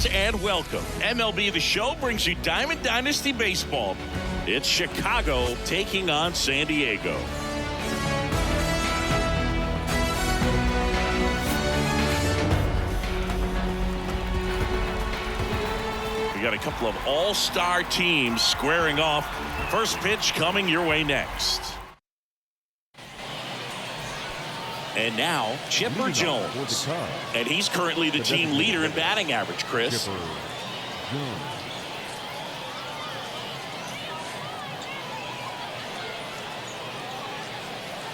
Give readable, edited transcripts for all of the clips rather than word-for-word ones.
fans, and welcome. MLB The Show brings you Diamond Dynasty Baseball. It's Chicago taking on San Diego. We got a couple of all-star teams squaring off. First pitch coming your way next. And now, Chipper Jones. And he's currently the team leader in batting average, Chris.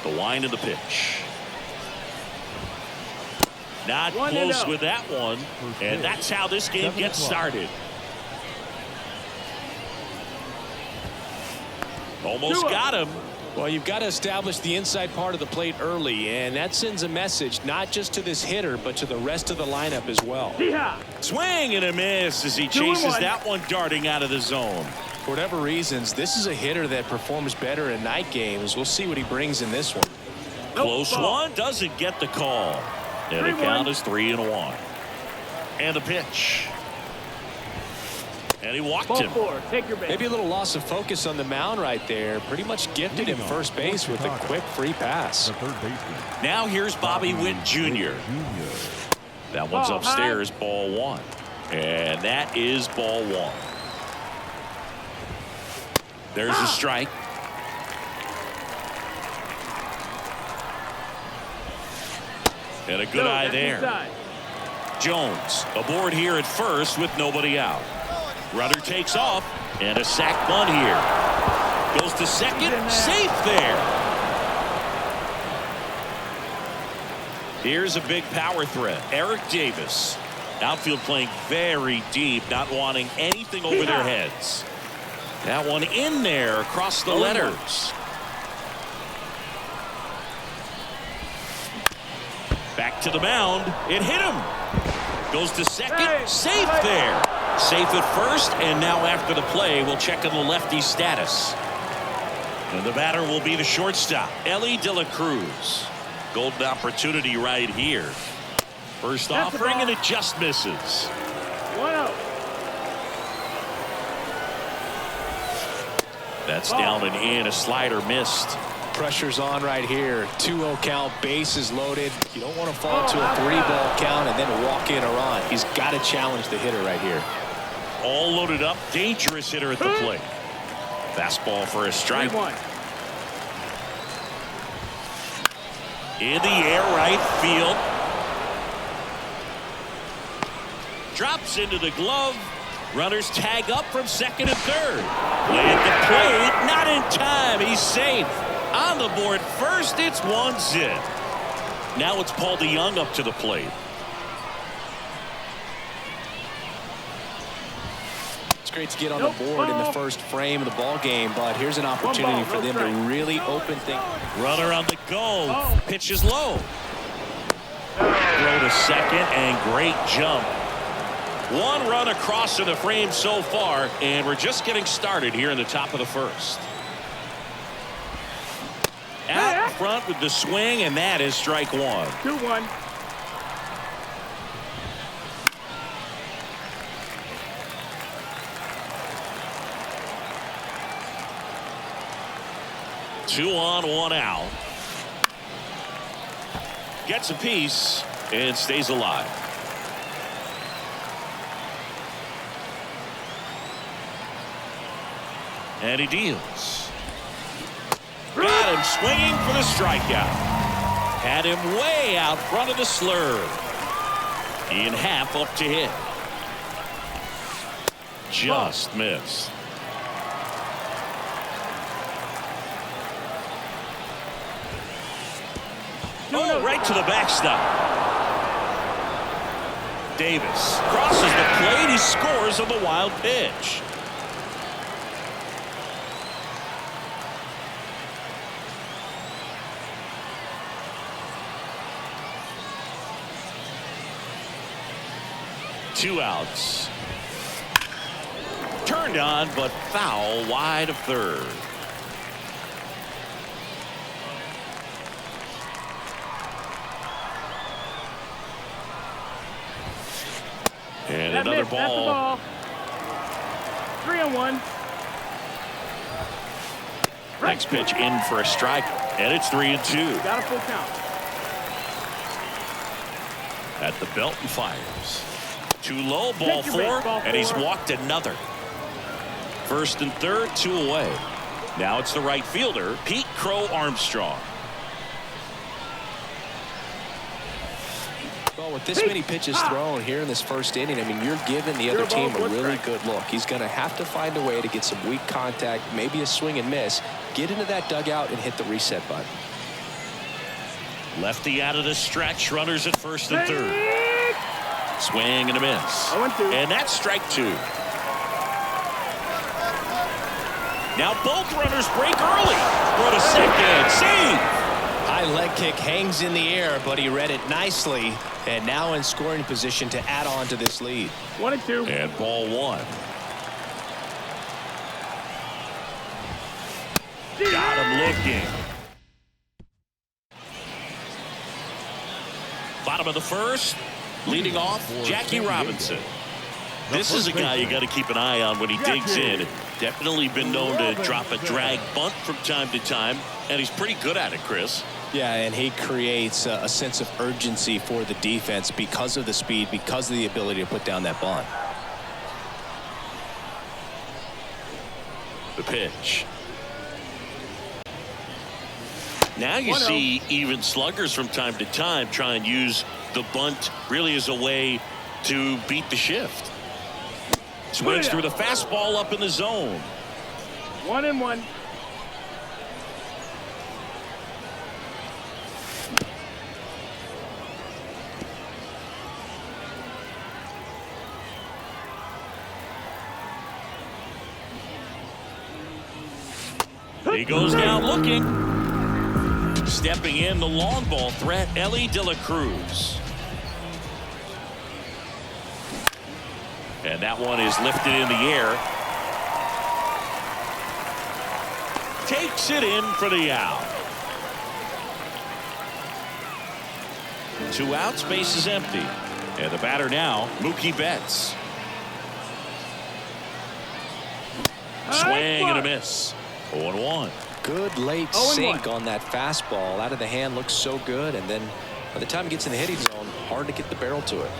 The wind of the pitch. Not close with that one. And that's how this game gets started. Almost got him. Well, you've got to establish the inside part of the plate early, and that sends a message not just to this hitter, but to the rest of the lineup as well. Swing and a miss as he chases that one darting out of the zone. For whatever reasons, this is a hitter that performs better in night games. We'll see what he brings in this one. Close one, doesn't get the call. And the count is 3-1. And the pitch. And he walked him. Maybe a little loss of focus on the mound right there. Pretty much gifted him first base with a quick free pass. Now here's Bobby Witt Jr. That one's upstairs, ball one. And that is ball one. There's a strike. And a good eye there. Jones aboard here at first with nobody out. Runner takes off, and a sac bunt here. Goes to second, safe there. Here's a big power threat, Eric Davis. Outfield playing very deep, not wanting anything over their heads. That one in there across the letters. Back to the mound, it hit him. Goes to second, safe there. Safe at first, and now after the play, we'll check on the lefty's status. And the batter will be the shortstop, Elly De La Cruz. Golden opportunity right here. First offering, and it just misses. 1-0. That's down and in. A slider missed. Pressure's on right here. 2-0 count, bases loaded. You don't want to fall into a 3-ball count and then walk in or on. He's got to challenge the hitter right here. All loaded up, dangerous hitter at the plate. Fastball for a strike. In the air, right field. Drops into the glove. Runners tag up from second and third. Play at the plate, not in time. He's safe. On the board first, it's 1-0. Now it's Paul DeJong up to the plate. Great to get on the board in the first frame of the ball game, but here's an opportunity for them to really open things. Runner on the go. Pitch is low. Throw to second, and great jump. One run across in the frame so far, and we're just getting started here in the top of the first. Out front with the swing, and that is strike one. 2-1. Two on, one out. Gets a piece and stays alive. And he deals. Got him swinging for the strikeout. Had him way out front of the slurve. In half up to hit. Just missed. Oh, right to the backstop. Davis crosses the plate. He scores on the wild pitch. Two outs. Turned on, but foul wide of third. And another ball. 3-1. Next pitch in for a strike, and it's 3-2. Got a full count. At the belt and fires. Too low, ball Take your 4, base, ball and he's 4. walked another. First and third, 2 away. Now it's the right fielder, Pete Crow Armstrong. Well, with this many pitches thrown here in this first inning, I mean, you're giving the other team a really good look. He's going to have to find a way to get some weak contact, maybe a swing and miss, get into that dugout and hit the reset button. Lefty out of the stretch, runners at first and third. Swing and a miss. 0-2. And that's strike 2. Now both runners break early. Throw to second. Save. High leg kick hangs in the air, but he read it nicely, and now in scoring position to add on to this lead. 1-2. And ball 1. Got him looking. Bottom of the first. Leading off, Jackie Robinson. This is a guy you got to keep an eye on when he digs in. Definitely been known to drop a drag bunt from time to time, and he's pretty good at it, Chris. Yeah, and he creates a sense of urgency for the defense because of the speed, because of the ability to put down that bunt. The pitch. Now you see even sluggers from time to time try and use the bunt really as a way to beat the shift. Swings through the fastball up in the zone. 1-1. He goes down looking. Stepping in, the long ball threat, Elly De La Cruz. And that one is lifted in the air. Takes it in for the out. 2 outs, base is empty. And the batter now, Mookie Betts. Swing and a miss. 0-1. Good late sink on that fastball. Out of the hand, looks so good, and then by the time it gets in the hitting zone, hard to get the barrel to it.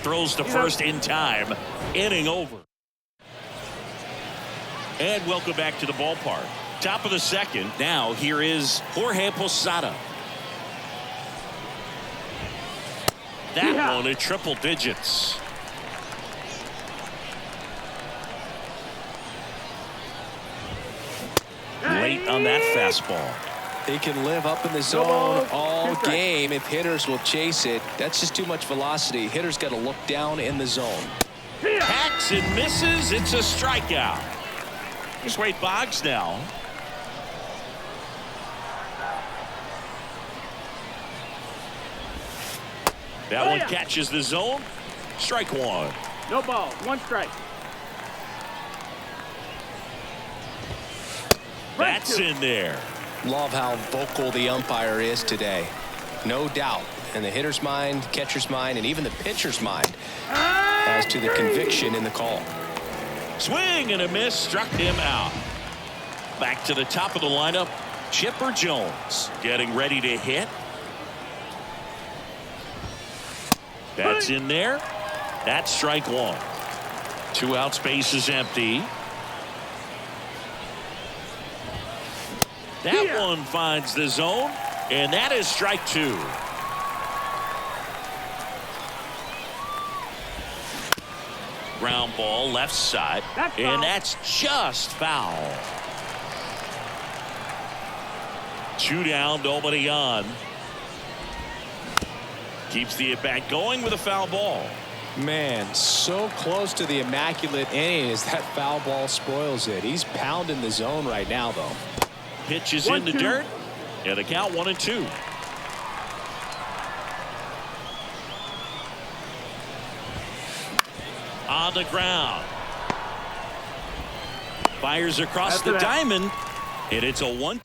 Throws to first in time. Inning over. And welcome back to the ballpark. Top of the second. Now here is Jorge Posada. That one at triple digits. Late on that fastball. He can live up in the zone all game if hitters will chase it. That's just too much velocity. Hitters got to look down in the zone. Hacks and misses. It's a strikeout. Here's Wade Boggs now. That one catches the zone. Strike 1. No ball. 1 strike. That's in there. Love how vocal the umpire is today. No doubt in the hitter's mind, catcher's mind, and even the pitcher's mind as to the conviction in the call. Swing and a miss, struck him out. Back to the top of the lineup, Chipper Jones getting ready to hit. That's in there. That's strike 1. 2 outs, base is empty. That one finds the zone, and that is strike 2. Ground ball left side, and that's just foul. 2 down, nobody on. Keeps the at-bat going with a foul ball. Man, so close to the immaculate inning as that foul ball spoils it. He's pounding the zone right now, though. Pitch is in the dirt, and the count 1-2. On the ground. Fires across the diamond, and it's a 1.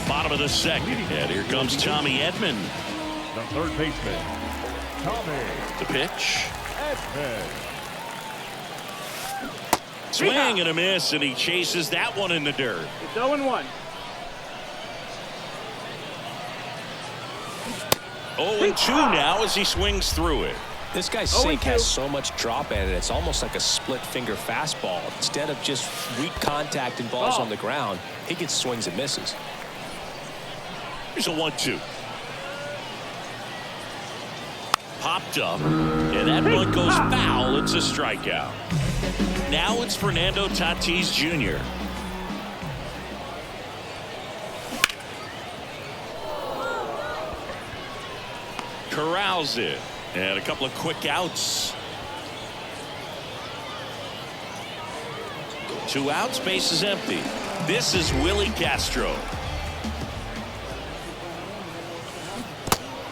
Bottom of the second, and here comes Tommy Edman. the third baseman, Tommy The pitch. Edman. Swing and a miss, and he chases that one in the dirt. It's 0-1. 0-2 now as he swings through it. This guy's sink has so much drop in it. It's almost like a split finger fastball. Instead of just weak contact and balls on the ground, he gets swings and misses. Here's a 1-2. Popped up, and that one goes foul. It's a strikeout. Now it's Fernando Tatis Jr. Corrals it, and a couple of quick outs. 2 outs, base is empty. This is Willie Castro.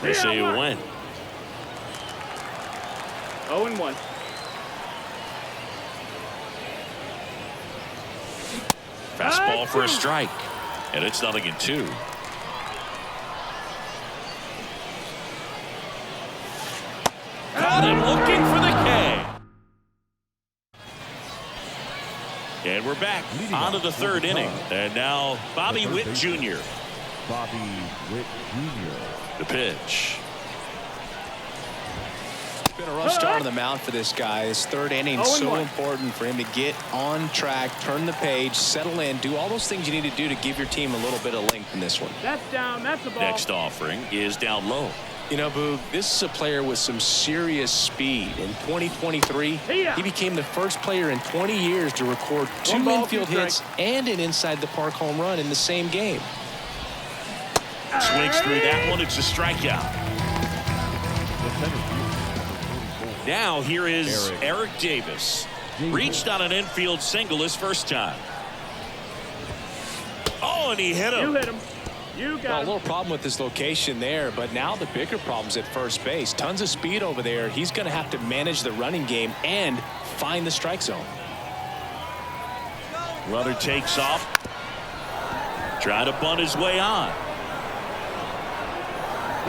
They say you win. 0-1. Fastball for a strike, and it's 0-2. Caught him looking for the K. And we're back on to the third inning. And now Bobby Witt Jr. Bobby Witt Jr. The pitch. It's been a rough start on the mound for this guy. His third inning is so 0-1. important for him to get on track, turn the page, settle in, do all those things you need to do to give your team a little bit of length in this one. That's down. That's the ball. Next offering is down low. You know, Boog, this is a player with some serious speed. In 2023, he became the first player in 20 years to record 2 1 ball, infield 2 hits and an inside the park home run in the same game. Swings through that one. It's a strikeout. The center fielder, number 44. Now here is Eric. Eric Davis. Reached on an infield single his first time. Oh, and he hit You him. hit him. You Well, a got him. little problem with his location there, but now the bigger problem's at first base. Tons of speed over there. He's going to have to manage the running game and find the strike zone. Runner takes off. Try to bunt his way on.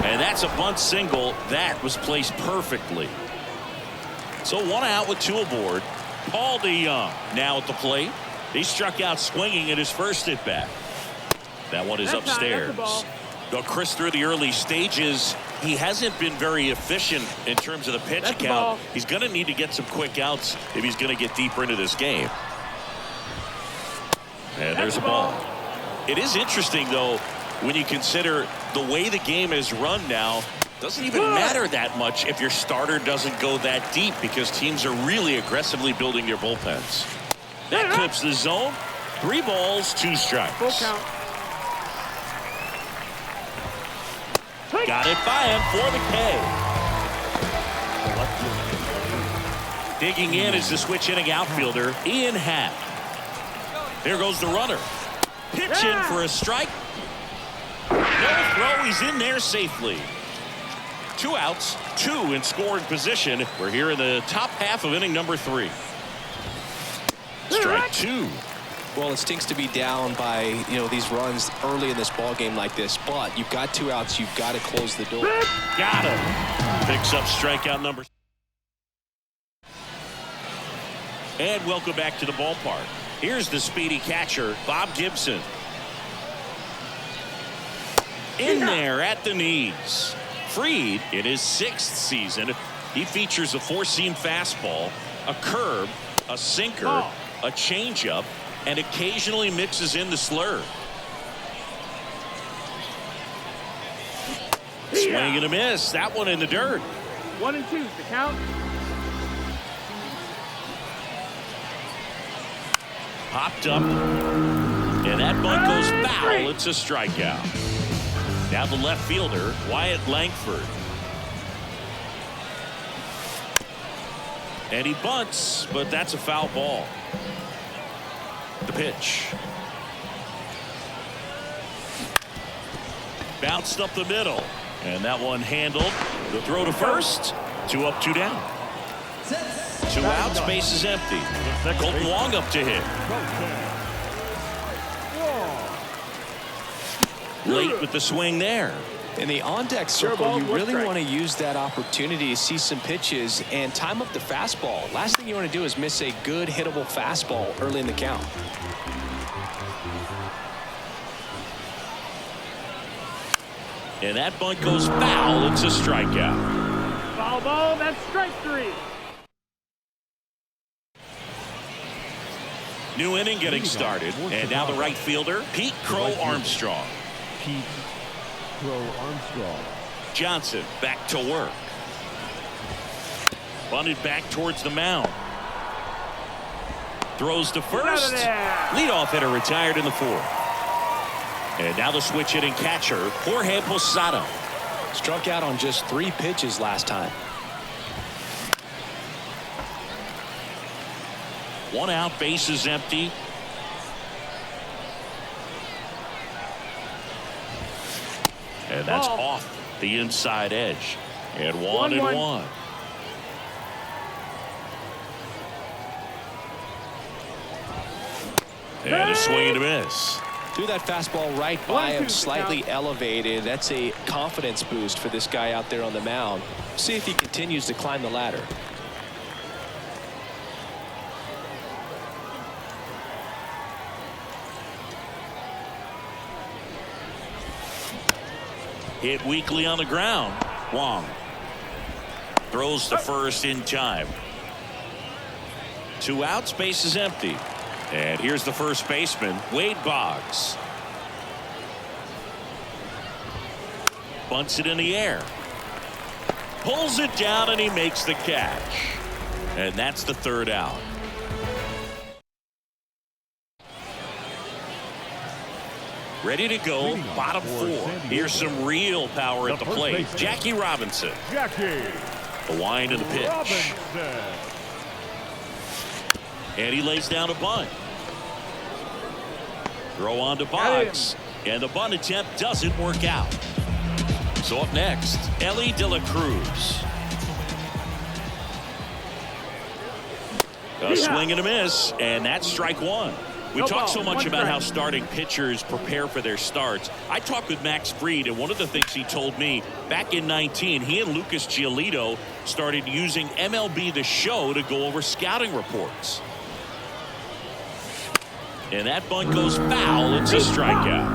And that's a bunt single. That was placed perfectly. So 1 out with 2 aboard. Paul DeYoung now at the plate. He struck out swinging at his first at bat. That one is That's high, upstairs. that's the ball. Though Chris, through the early stages, he hasn't been very efficient in terms of the pitch That's the count. ball. He's going to need to get some quick outs if he's going to get deeper into this game. And there's a ball. It is interesting, though, when you consider the way the game is run now. Doesn't even matter that much if your starter doesn't go that deep because teams are really aggressively building their bullpens. That clips the zone. 3 balls, 2 strikes. Full count. Got it by him for the K. Digging in is the switch hitting outfielder, Ian Happ. There goes the runner. Pitch in for a strike. No throw. He's in there safely. 2 outs, 2 in scoring position. We're here in the top half of inning number 3. Strike 2. Well, it stinks to be down by, you know, these runs early in this ball game like this, but you've got 2 outs. You've got to close the door. Got him. Picks up strikeout number. And welcome back to the ballpark. Here's the speedy catcher, Bob Gibson. In there at the knees. Fried, in his 6th season, he features a 4-seam fastball, a curve, a sinker, a changeup, and occasionally mixes in the slurve. Swing and a miss. That one in the dirt. 1 and 2 is the count. Popped up. And that bunt goes foul. It's a strikeout. Now the left fielder, Wyatt Langford. And he bunts, but that's a foul ball. The pitch. Bounced up the middle. And that one handled. The throw to first. 2 up, 2 down. 2 outs, base is empty. Colton Wong up to hit. Late with the swing there. In the on-deck circle, you really want to use that opportunity to see some pitches and time up the fastball. Last thing you want to do is miss a good hittable fastball early in the count. And that bunt goes foul. It's a strikeout. Foul ball, that's strike 3. New inning getting started. And now the right fielder, Pete Crow Armstrong. Pete Crow Armstrong. Johnson back to work. Bunted back towards the mound. Throws to first. Leadoff hitter retired in the 4th. And now the switch hitting catcher, Jorge Posada. Struck out on just 3 pitches last time. 1 out, bases empty. And that's off the inside edge. And 1-1. And a swing and a miss. Threw that fastball right by him, slightly elevated. That's a confidence boost for this guy out there on the mound. See if he continues to climb the ladder. Hit weakly on the ground. Wong throws to first in time. 2 outs, base is empty. And here's the first baseman, Wade Boggs. Bunts it in the air. Pulls it down and he makes the catch. And that's the 3rd out. Ready to go, bottom 4. Here's some real power at the plate. Jackie Robinson. Jackie. The wind and the pitch. Robinson. And he lays down a bunt. Throw on to Boggs. And the bunt attempt doesn't work out. So up next, Elly De La Cruz. A swing and a miss, and that's strike 1. We talk so much about how starting pitchers prepare for their starts. I talked with Max Fried, and one of the things he told me back in 19, he and Lucas Giolito started using MLB The Show to go over scouting reports. And that bunt goes foul. It's a strikeout.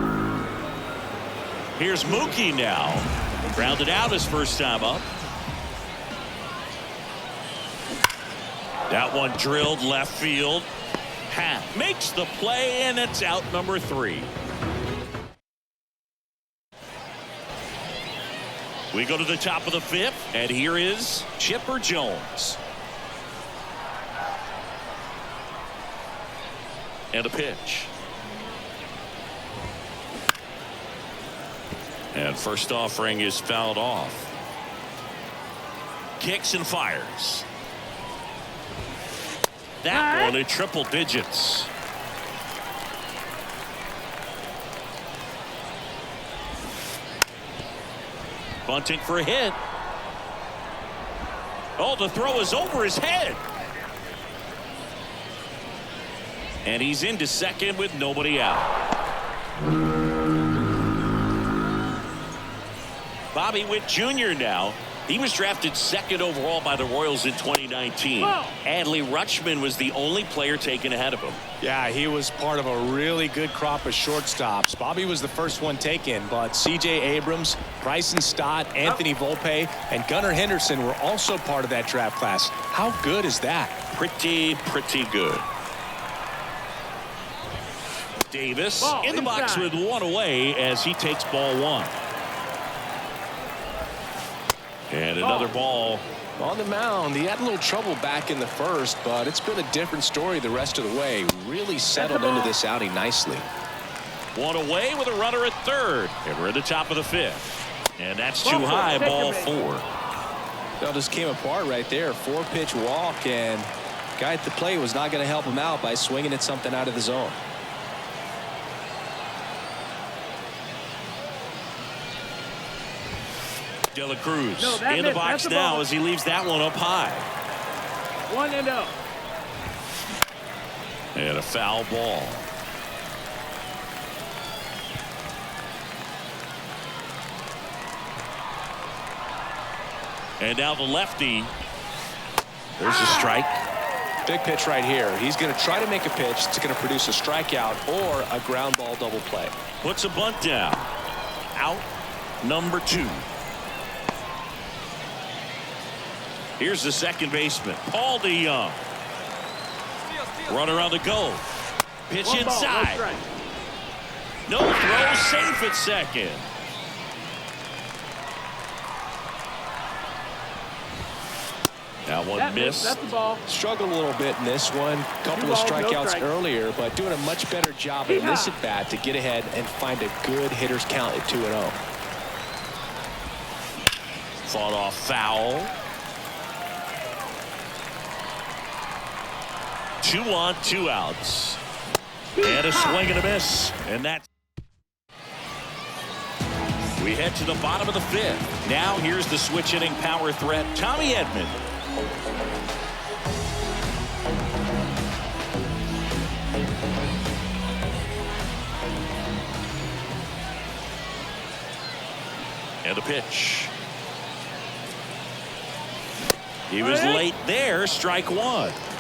Here's Mookie now. Grounded out his first time up. That one drilled left field. Happ makes the play, and it's out number 3. We go to the top of the 5th, and here is Chipper Jones. And a pitch. And first offering is fouled off. Kicks and fires. That one in triple digits. Bunting for a hit. Oh, the throw is over his head. And he's into second with nobody out. Bobby Witt Jr. now. He was drafted 2nd overall by the Royals in 2019. Adley Rutschman was the only player taken ahead of him. Yeah, he was part of a really good crop of shortstops. Bobby was the first one taken, but C.J. Abrams, Bryson Stott, Anthony Volpe, and Gunnar Henderson were also part of that draft class. How good is that? Pretty good. Davis in the box with 1 away as he takes ball 1. And another ball. On the mound, he had a little trouble back in the 1st, but it's been a different story the rest of the way. Really settled into this outing nicely. 1 away with a runner at 3rd. And we're at the top of the 5th. And that's too high, ball 4. Well, just came apart right there. 4-pitch walk, and guy at the plate was not going to help him out by swinging at something out of the zone. De La Cruz in the box now as he leaves that one up high. 1-0. And a foul ball. And now the lefty. There's a strike. Big pitch right here. He's going to try to make a pitch that's going to produce a strikeout or a ground ball double play. Puts a bunt down. Out number 2. Here's the second baseman, Paul DeYoung. Runner on the go. Pitch One ball, no inside. strike. No throw, safe at second. That one That missed. That's the ball. Struggled a little bit in this one. Couple of balls, no strikeouts strike. earlier, but doing a much better job in this at bat to get ahead and find a good hitter's count at 2-0. Fought off foul. 2 on, 2 outs. And a swing and a miss. And that's. We head to the bottom of the 5th. Now here's the switch hitting power threat, Tommy Edman. And the pitch. He was late there, strike 1.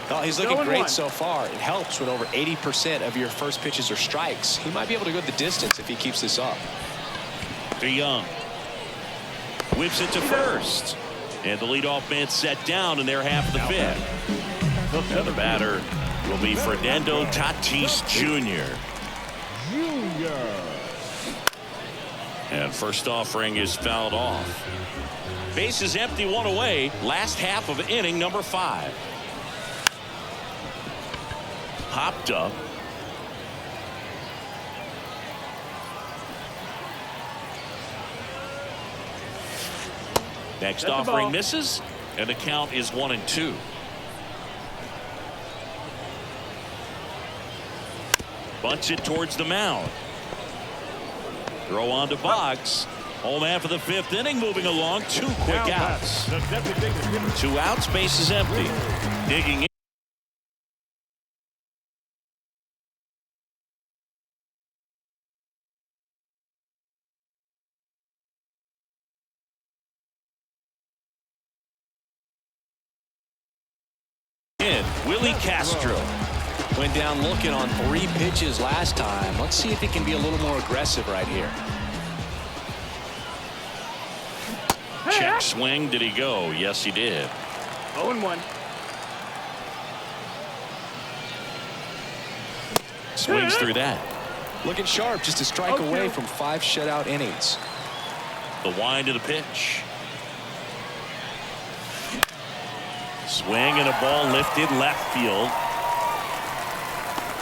Well, he's looking Going great one. so far. It helps when over 80% of your first pitches are strikes. He might be able to go the distance if he keeps this up. DeYoung whips it to first. And the leadoff man set down in their half of the 5th. The other batter will be Fernando Tatis Jr. And first offering is fouled off. Base is empty, 1 away. Last half of inning number 5. Popped up. Next That's the offering ball. misses, and the count is 1-2. Bunts it towards the mound. Throw on to Boggs. Home half of the 5th inning, moving along. 2 quick outs. 2 outs, base is empty. Digging in. Willie Castro. Went down looking on 3 pitches last time. Let's see if he can be a little more aggressive right here. Check swing. Did he go? Yes, he did. 0-1. Swings through that. Looking sharp, just a strike away from 5 shutout innings. The wind of the pitch. Swing and a ball lifted left field.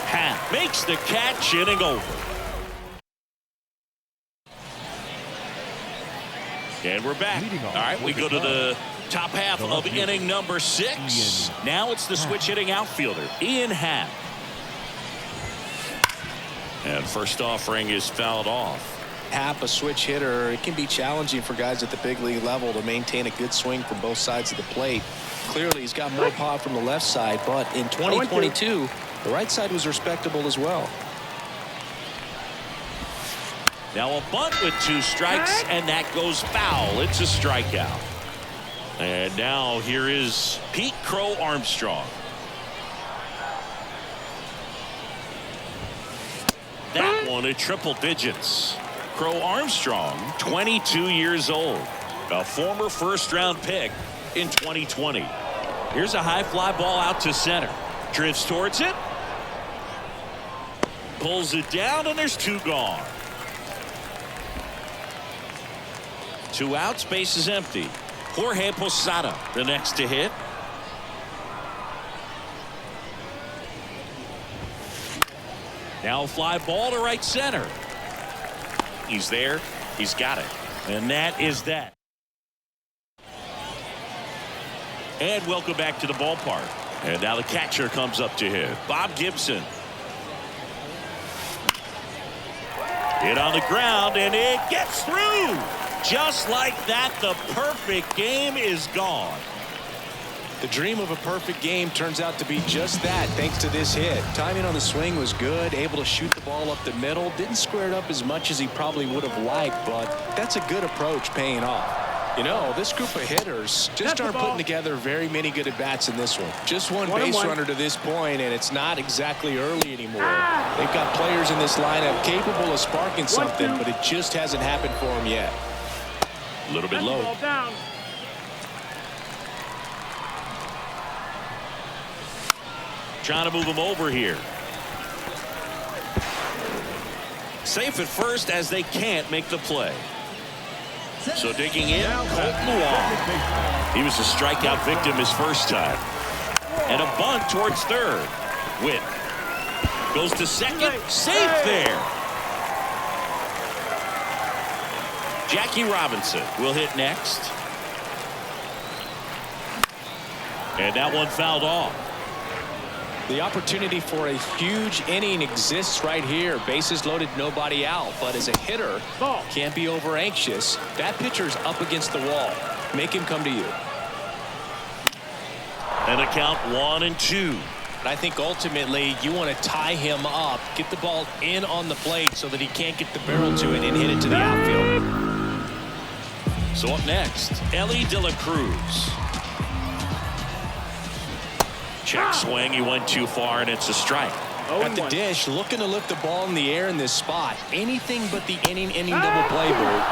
Happ makes the catch, inning over. And we're back. All right, we go to the top half of inning number 6. Now it's the switch hitting outfielder, Ian Happ. And first offering is fouled off. Happ, a switch hitter, it can be challenging for guys at the big league level to maintain a good swing from both sides of the plate. Clearly, he's got more pop from the left side, but in 2022, the right side was respectable as well. Now a bunt with 2 strikes, and that goes foul. It's a strikeout. And now here is Pete Crow Armstrong. That one at triple digits. Crow Armstrong, 22 years old, a former first-round pick in 2020. Here's a high fly ball out to center. Drifts towards it. Pulls it down, and there's 2 gone. 2 outs, base is empty. Jorge Posada, the next to hit. Now a fly ball to right center. He's there. He's got it. And that is that. And welcome back to the ballpark. And now the catcher comes up to hit. Bob Gibson. Hit on the ground, and it gets through. Just like that, the perfect game is gone. The dream of a perfect game turns out to be just that, thanks to this hit. Timing on the swing was good, able to shoot the ball up the middle. Didn't square it up as much as he probably would have liked, but that's a good approach paying off. You know, this group of hitters just aren't putting together very many good at-bats in this one. Just one base runner to this point, and it's not exactly early anymore. They've got players in this lineup capable of sparking something, but it just hasn't happened for them yet. A little bit low. Down. Trying to move him over here. Safe at first as they can't make the play. So digging in, Colton Wong. He was a strikeout victim his first time. And a bunt towards third. Witt goes to second. Safe there. Jackie Robinson will hit next. And that one fouled off. The opportunity for a huge inning exists right here. Bases loaded, nobody out. But as a hitter, can't be over anxious. That pitcher's up against the wall. Make him come to you. And a count 1-2. But I think ultimately you want to tie him up, get the ball in on the plate so that he can't get the barrel to it and hit it to the outfield. So up next, Elly De La Cruz. Check swing. He went too far, and it's a strike. At the dish, looking to lift the ball in the air in this spot. Anything but the inning double play, Bert.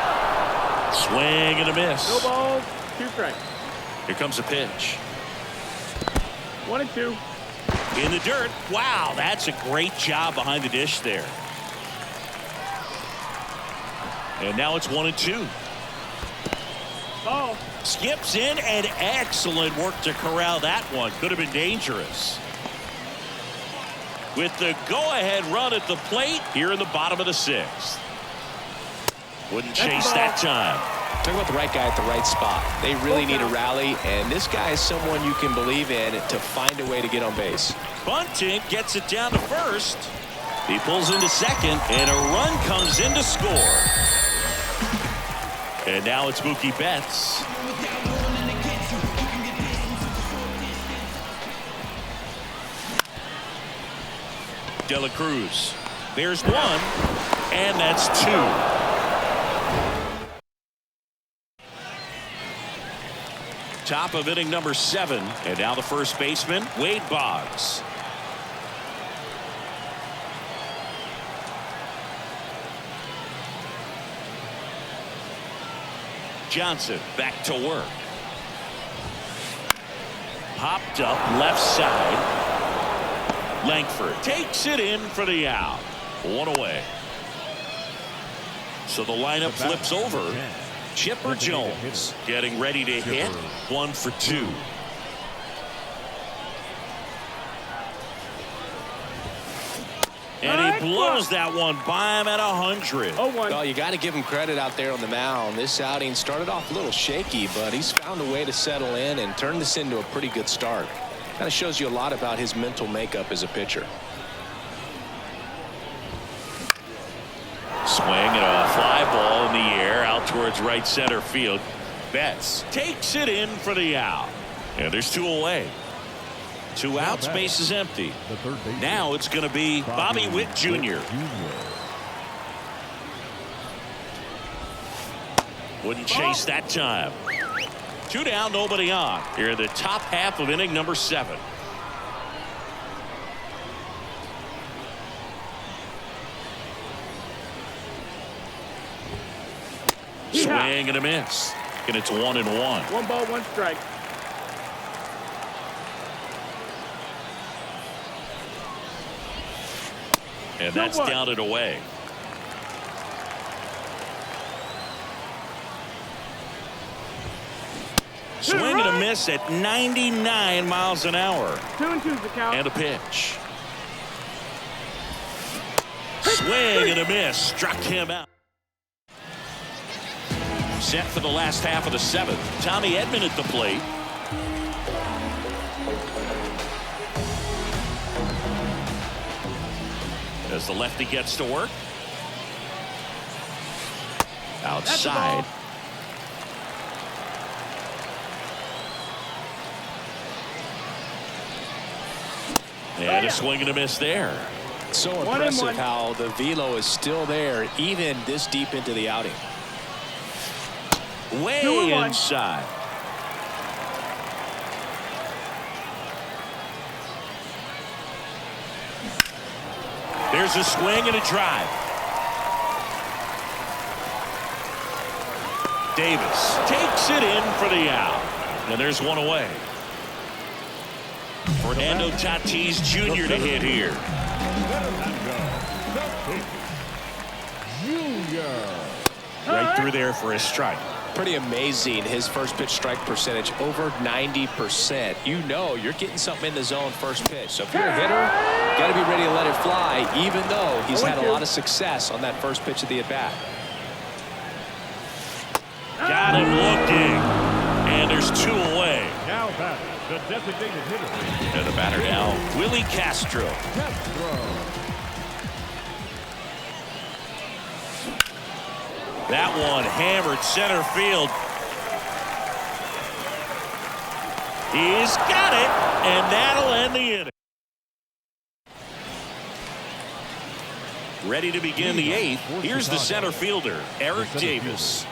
Swing and a miss. No balls, 2 strikes. Here comes a pitch. 1-2. In the dirt. Wow, that's a great job behind the dish there. And now it's 1-2. Ball. Skips in, and excellent work to corral that one. Could have been dangerous. With the go-ahead run at the plate here in the bottom of the 6th. Wouldn't chase that time. Talk about the right guy at the right spot. They really need a rally, and this guy is someone you can believe in to find a way to get on base. Bunting gets it down to first. He pulls into second, and a run comes in to score. And now it's Mookie Betts. De La Cruz. There's one, and that's 2. Top of inning number 7, and now the first baseman, Wade Boggs. Johnson back to work. Popped up left side. Langford takes it in for the out. 1 away. So the lineup flips over. Chipper Jones getting ready to hit. 1 for 2. And he blows that one by him at 100. Well, you got to give him credit out there on the mound. This outing started off a little shaky, but he's found a way to settle in and turn this into a pretty good start. Kind of shows you a lot about his mental makeup as a pitcher. Swing and a fly ball in the air out towards right center field. Betts takes it in for the out. And there's 2 away. 2 outs, base is empty. Now it's going to be Bobby Witt Jr. Wouldn't chase that time. 2 down, nobody on. Here in the top half of inning number 7. Swing and a miss. And it's 1-1. 1 ball, 1 strike. And that's down and away. Swing and a miss at 99 miles an hour. 2-2's the count. And a pitch. Swing and a miss. Struck him out. Set for the last half of the 7th. Tommy Edman at the plate. As the lefty gets to work. Outside. And a swing and a miss there. So impressive how the velo is still there even this deep into the outing. way inside. There's a swing and a drive. Davis takes it in for the out. And there's one away. Fernando Tatis Jr. to hit here. Right through there for a strike. Pretty amazing. His first pitch strike percentage over 90%. You know you're getting something in the zone first pitch. So if you're a hitter, got to be ready to let it fly, even though he's had a lot of success on that first pitch of the at-bat. Got him looking. And there's two away. Now back, the designated hitter. And the batter now, Willie Castro. That one hammered center field. He's got it, and that'll end the inning. Ready to begin the eighth. Here's the center fielder, Eric Davis.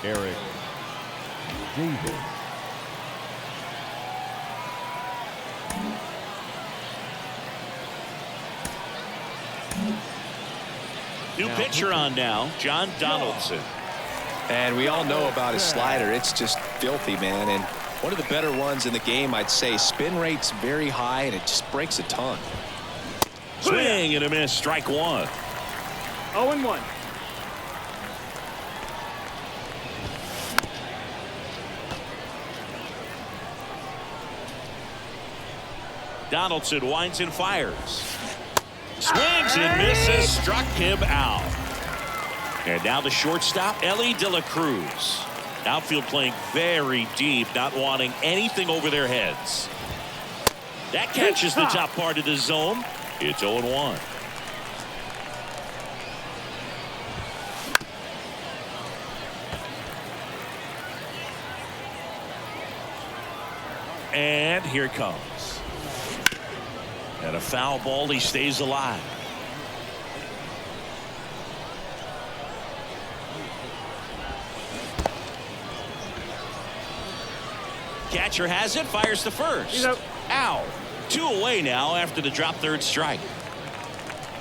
Eric Davis. New pitcher on now, John Donaldson. And we all know about his slider. It's just filthy, man. And one of the better ones in the game, I'd say. Spin rate's very high, and it just breaks a ton. Swing and a miss, strike one. 0-1. Donaldson winds and fires. Swings and misses, struck him out. And now the shortstop, Ellie De La Cruz. Outfield playing very deep, not wanting anything over their heads. That catches the top part of the zone. It's 0-1. And here it comes. And a foul ball, he stays alive. Catcher has it, fires to first. Ow. Two away now after the drop third strike.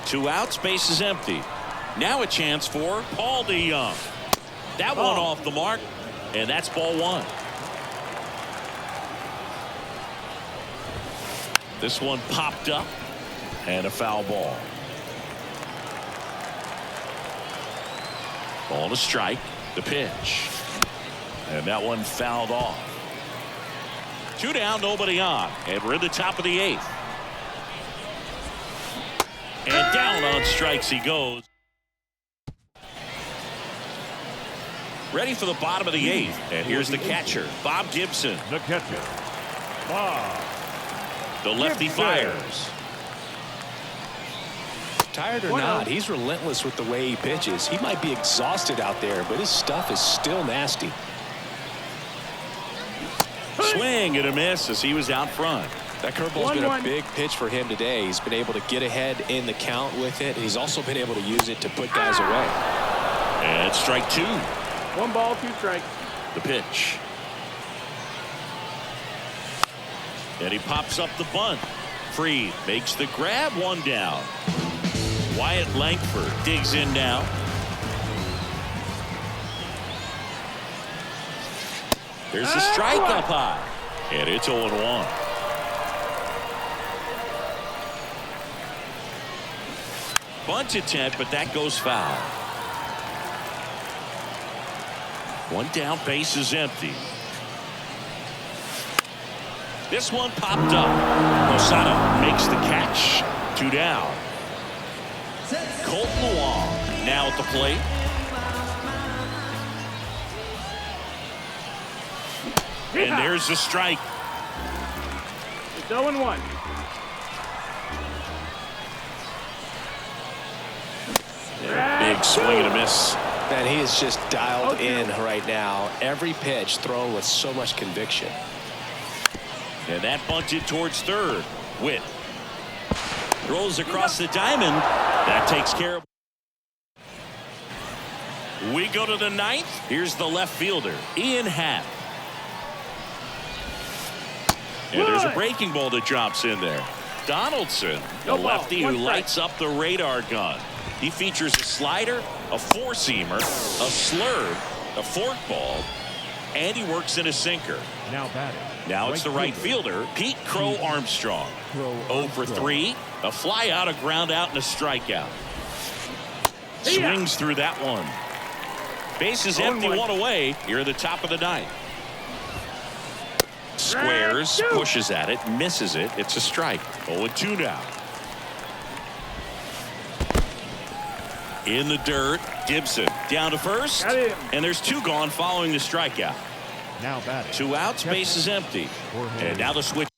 Two outs, base is empty. Now a chance for Paul DeJong. That one off the mark, and that's ball one. This one popped up, and a foul ball. Ball to strike, the pitch. And that one fouled off. Two down, nobody on, and we're in the top of the eighth. And down on strikes he goes. Ready for the bottom of the eighth, and here's the catcher, Bob Gibson. The catcher, Bob. The lefty fires. Tired or not, he's relentless with the way he pitches. He might be exhausted out there, but his stuff is still nasty. Swing and a miss as he was out front. That curveball's been a big pitch for him today. He's been able to get ahead in the count with it. He's also been able to use it to put guys away. And strike two. 1 ball, 2 strikes. The pitch. And he pops up the bunt. Fried makes the grab, one down. Wyatt Langford digs in now. There's a strike up high. And it's 0-1. Bunt attempt, but that goes foul. One down, base is empty. This one popped up. Lozano makes the catch. 2 down. Colton Wong now at the plate. And there's the strike. It's 0-1. Big swing and a miss. Man, he is just dialed in right now. Every pitch thrown with so much conviction. And that bunted towards third. Witt throws across the diamond. That takes care of. We go to the ninth. Here's the left fielder, Ian Happ. And there's a breaking ball that drops in there. Donaldson, the lefty who lights up the radar gun. He features a slider, a four-seamer, a slurve, a forkball, and he works in a sinker. Now batting. Now it's the right fielder, Pete Crow Armstrong. 0 for 3, a fly out, a ground out, and a strikeout. Swings through that one. Bases empty, one away. Here at the top of the ninth. Squares, pushes at it, misses it. It's a strike. 0-2 now. In the dirt, Gibson down to first, and there's 2 gone following the strikeout. Now batting. 2 outs, bases empty. And now the switch.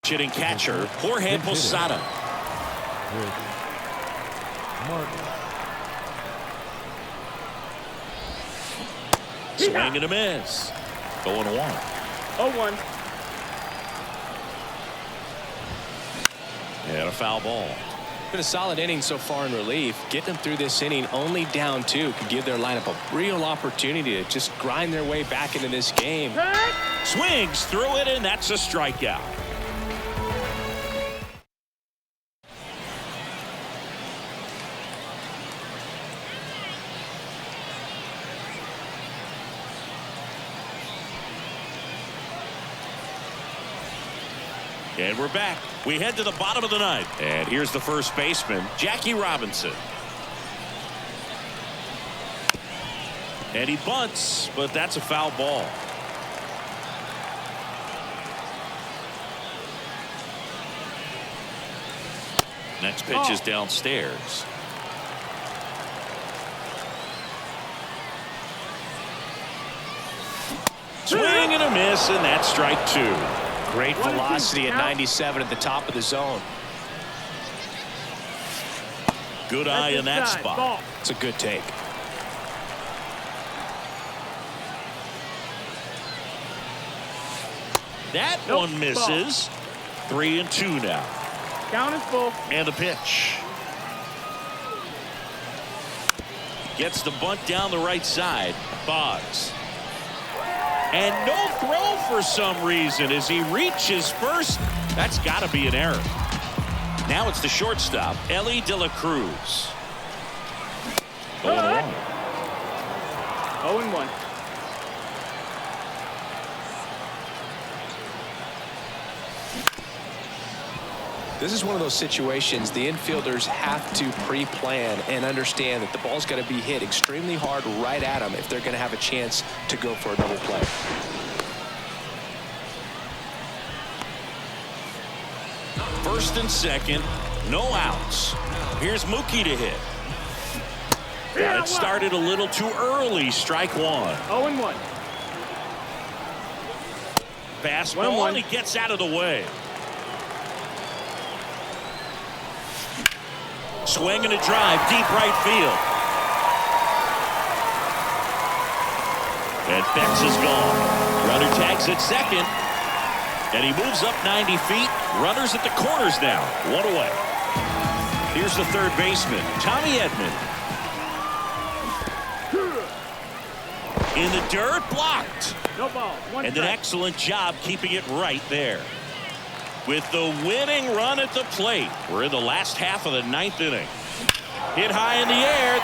Hitting catcher, Jorge Posada. Swing and a miss. 0-1. 0-1. And a foul ball. Been a solid inning so far in relief. Getting them through this inning only down 2 could give their lineup a real opportunity to just grind their way back into this game. Swings through it, and that's a strikeout. And we're back. We head to the bottom of the ninth. And here's the first baseman, Jackie Robinson. And he bunts, but that's a foul ball. Next pitch is downstairs. Swing and a miss, and that's strike 2. Great velocity at 97 at the top of the zone. Good eye in that spot. It's a good take. That one misses. 3-2 now. Count is full. And the pitch. Gets the bunt down the right side. Boggs. And no throw for some reason as he reaches first. That's got to be an error. Now it's the shortstop, Ellie De La Cruz. 0-1. 0-1. This is one of those situations the infielders have to pre-plan and understand that the ball's got to be hit extremely hard right at them if they're going to have a chance to go for a double play. First and second, no outs. Here's Mookie to hit. Got it started a little too early. Strike 1. 0-1. Fastball, and he gets out of the way. Swing and a drive, deep right field. And Betts is gone. Runner tags at second. And he moves up 90 feet. Runners at the corners now. 1 away. Here's the third baseman, Tommy Edman. In the dirt, blocked. No ball. And an excellent job keeping it right there. With the winning run at the plate. We're in the last half of the ninth inning. Hit high in the air.